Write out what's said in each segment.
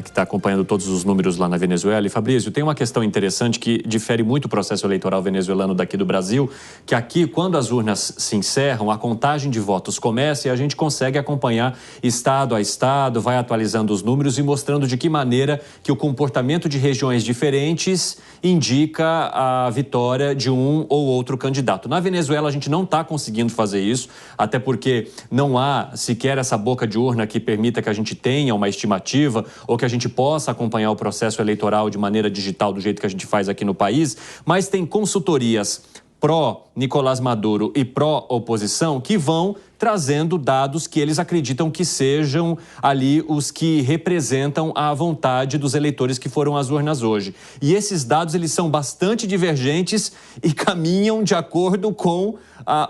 que está acompanhando todos os números lá na Venezuela. E, Fabrício, tem uma questão interessante que difere muito o processo eleitoral venezuelano daqui do Brasil, que aqui, quando as urnas se encerram, a contagem de votos começa e a gente consegue acompanhar estado a estado, vai atualizando os números e mostrando de que maneira que o comportamento de regiões diferentes indica a vitória de um ou outro candidato. Na Venezuela, a gente não está conseguindo fazer isso, até porque não há sequer essa boca de urna que permita que a gente tenha uma estimativa ou que a gente possa acompanhar o processo eleitoral de maneira digital do jeito que a gente faz aqui no país, mas tem consultorias pró-Nicolás Maduro e pró-oposição que vão trazendo dados que eles acreditam que sejam ali os que representam a vontade dos eleitores que foram às urnas hoje. E esses dados, eles são bastante divergentes e caminham de acordo com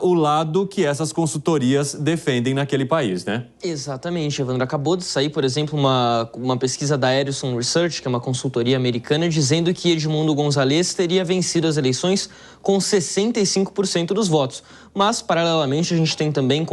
o lado que essas consultorias defendem naquele país, né? Exatamente, Evandro. Acabou de sair, por exemplo, uma pesquisa da Harrison Research, que é uma consultoria americana, dizendo que Edmundo González teria vencido as eleições com 65% dos votos. Mas, paralelamente, a gente tem também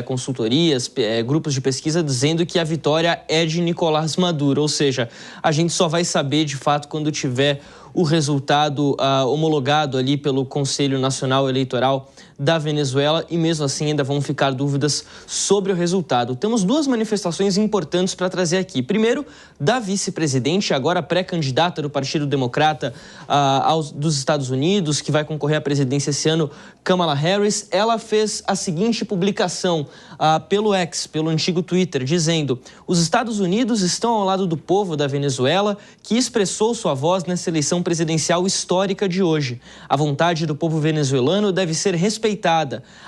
consultorias, grupos de pesquisa dizendo que a vitória é de Nicolás Maduro. Ou seja, a gente só vai saber, de fato, quando tiver o resultado homologado ali pelo Conselho Nacional Eleitoral da Venezuela, e mesmo assim ainda vão ficar dúvidas sobre o resultado. Temos duas manifestações importantes para trazer aqui. Primeiro, da vice-presidente, agora pré-candidata do Partido Democrata dos Estados Unidos, que vai concorrer à presidência esse ano, Kamala Harris. Ela fez a seguinte publicação pelo X, pelo antigo Twitter, dizendo: os Estados Unidos estão ao lado do povo da Venezuela, que expressou sua voz nessa eleição presidencial histórica de hoje. A vontade do povo venezuelano deve ser respeitada.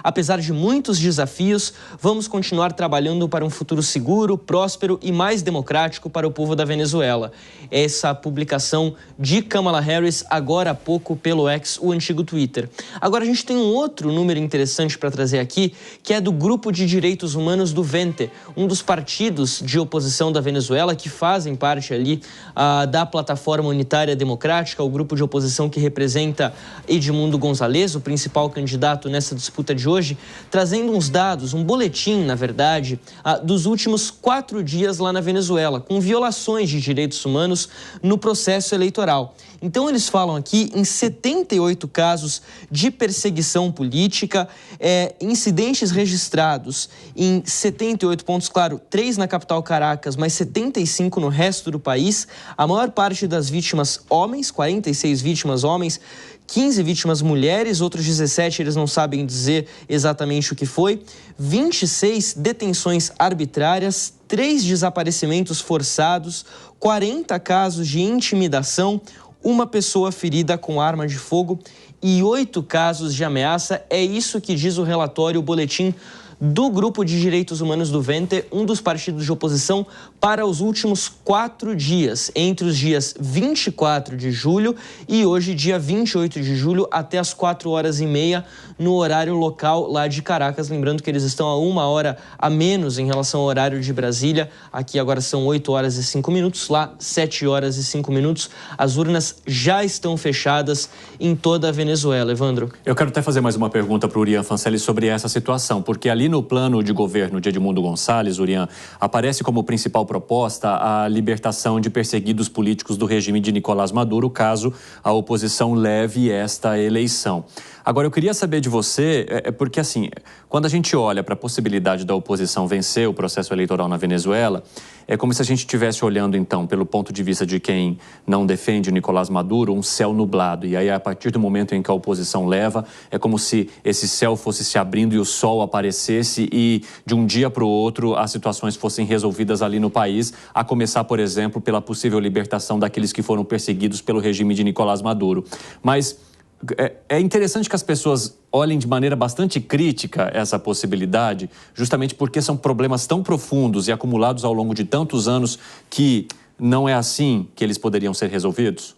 Apesar de muitos desafios, vamos continuar trabalhando para um futuro seguro, próspero e mais democrático para o povo da Venezuela. Essa publicação de Kamala Harris agora há pouco pelo X, o antigo Twitter. Agora a gente tem um outro número interessante para trazer aqui, que é do Grupo de Direitos Humanos do Vente, um dos partidos de oposição da Venezuela que fazem parte ali da Plataforma Unitária Democrática, o grupo de oposição que representa Edmundo González, o principal candidato nessa disputa de hoje, trazendo uns dados, um boletim, na verdade, dos últimos 4 dias lá na Venezuela, com violações de direitos humanos no processo eleitoral. Então, eles falam aqui em 78 casos de perseguição política, incidentes registrados em 78 pontos, claro, 3 na capital Caracas, mas 75 no resto do país. A maior parte das vítimas homens, 46 vítimas homens, 15 vítimas mulheres, outros 17 eles não sabem dizer exatamente o que foi, 26 detenções arbitrárias, 3 desaparecimentos forçados, 40 casos de intimidação, 1 pessoa ferida com arma de fogo e 8 casos de ameaça. É isso que diz o relatório, o boletim do Grupo de Direitos Humanos do Vente, um dos partidos de oposição, para os últimos 4 dias, entre os dias 24 de julho e hoje, dia 28 de julho, até as 4h30 no horário local lá de Caracas. Lembrando que eles estão a 1 hora a menos em relação ao horário de Brasília. Aqui agora são 8h05, lá 7h05. As urnas já estão fechadas em toda a Venezuela. Evandro. Eu quero até fazer mais uma pergunta para o Urian Fancelli sobre essa situação, porque ali no plano de governo de Edmundo González, Urian, aparece como principal proposta a libertação de perseguidos políticos do regime de Nicolás Maduro, caso a oposição leve esta eleição. Agora, eu queria saber de você, porque assim, quando a gente olha para a possibilidade da oposição vencer o processo eleitoral na Venezuela, é como se a gente estivesse olhando, então, pelo ponto de vista de quem não defende o Nicolás Maduro, um céu nublado. E aí, a partir do momento em que a oposição leva, é como se esse céu fosse se abrindo e o sol aparecesse e, de um dia para o outro, as situações fossem resolvidas ali no país, a começar, por exemplo, pela possível libertação daqueles que foram perseguidos pelo regime de Nicolás Maduro. Mas é interessante que as pessoas olhem de maneira bastante crítica essa possibilidade, justamente porque são problemas tão profundos e acumulados ao longo de tantos anos que não é assim que eles poderiam ser resolvidos?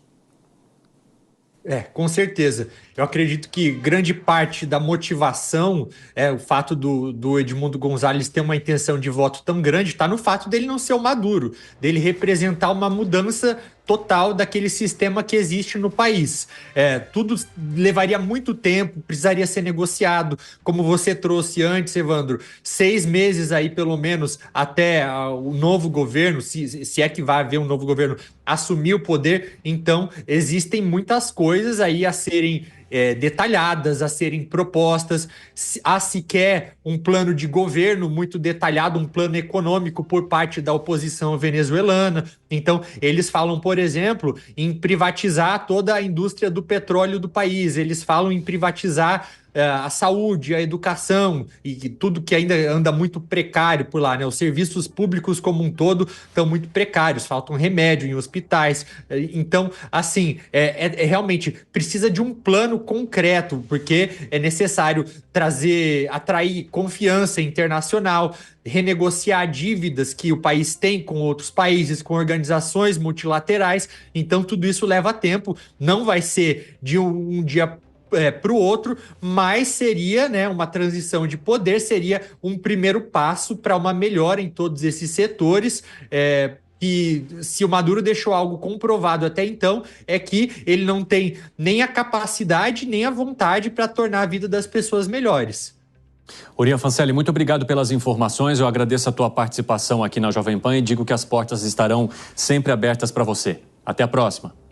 Com certeza. Eu acredito que grande parte da motivação, o fato do Edmundo González ter uma intenção de voto tão grande, está no fato dele não ser o Maduro, dele representar uma mudança total daquele sistema que existe no país. Tudo levaria muito tempo, precisaria ser negociado, como você trouxe antes, Evandro, 6 meses aí pelo menos até o novo governo, se é que vai haver um novo governo, assumir o poder. Então existem muitas coisas aí a serem detalhadas, a serem propostas. Há sequer um plano de governo muito detalhado, um plano econômico por parte da oposição venezuelana. Então, eles falam, por exemplo, em privatizar toda a indústria do petróleo do país, eles falam em privatizar a saúde, a educação e tudo que ainda anda muito precário por lá, né? Os serviços públicos como um todo estão muito precários, faltam remédio em hospitais. Então, assim, realmente precisa de um plano concreto, porque é necessário atrair confiança internacional, renegociar dívidas que o país tem com outros países, com organizações multilaterais. Então, tudo isso leva tempo, não vai ser de um dia para o outro, mas seria, né, uma transição de poder, seria um primeiro passo para uma melhora em todos esses setores. E se o Maduro deixou algo comprovado até então, é que ele não tem nem a capacidade, nem a vontade para tornar a vida das pessoas melhores. Urian Fancelli, muito obrigado pelas informações. Eu agradeço a tua participação aqui na Jovem Pan e digo que as portas estarão sempre abertas para você. Até a próxima.